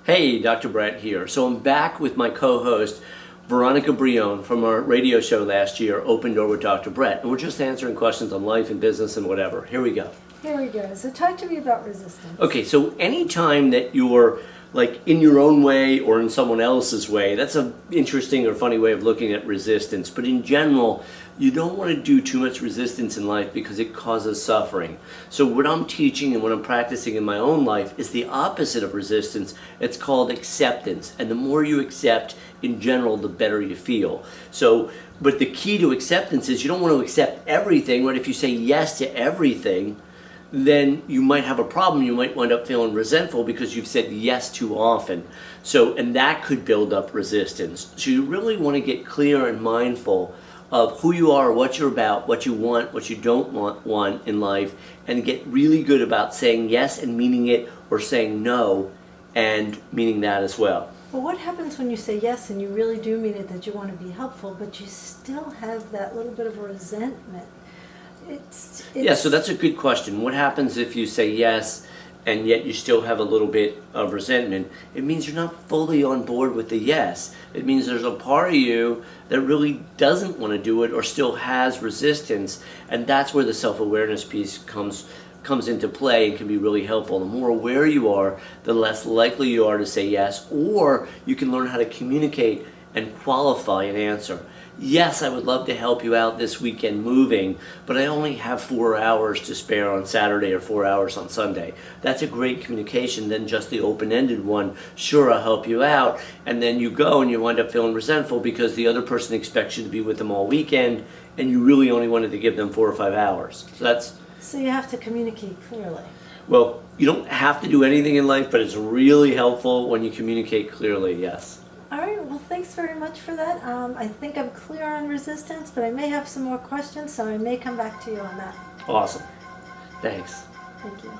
Hey, Dr. Brett here. So I'm back with my co-host, Veronica Brion, from our radio show last year, Open Door with Dr. Brett. And we're just answering questions on life and business and whatever. Here we go. Here we go. So talk to me about resistance. Okay, so anytime that you're like in your own way or in someone else's way, that's an interesting or funny way of looking at resistance. But in general, you don't want to do too much resistance in life because it causes suffering. So what I'm teaching and what I'm practicing in my own life is the opposite of resistance. It's called acceptance. And the more you accept in general, the better you feel. So, but the key to acceptance is you don't want to accept everything, right? If you say yes to everything, then you might have a problem. You might wind up feeling resentful because you've said yes too often. So, and that could build up resistance. So you really want to get clear and mindful of who you are, what you're about, what you want, what you don't want in life, and get really good about saying yes and meaning it, or saying no and meaning that as well. Well, what happens when you say yes and you really do mean it, that you want to be helpful, but you still have that little bit of a resentment? Yeah, so that's a good question. What happens if you say yes and yet you still have a little bit of resentment? It means you're not fully on board with the yes. It means there's a part of you that really doesn't want to do it or still has resistance, and that's where the self-awareness piece comes into play and can be really helpful. The more aware you are, the less likely you are to say yes, or you can learn how to communicate and qualify an answer. Yes, I would love to help you out this weekend moving, but I only have 4 hours to spare on Saturday or 4 hours on Sunday. That's a great communication than just the open-ended one. Sure, I'll help you out, and then you go and you wind up feeling resentful because the other person expects you to be with them all weekend, and you really only wanted to give them 4 or 5 hours. So you have to communicate clearly. Well, you don't have to do anything in life, but it's really helpful when you communicate clearly, yes. All right, well, thanks very much for that. I think I'm clear on resistance, but I may have some more questions, so I may come back to you on that. Awesome. Thanks. Thank you.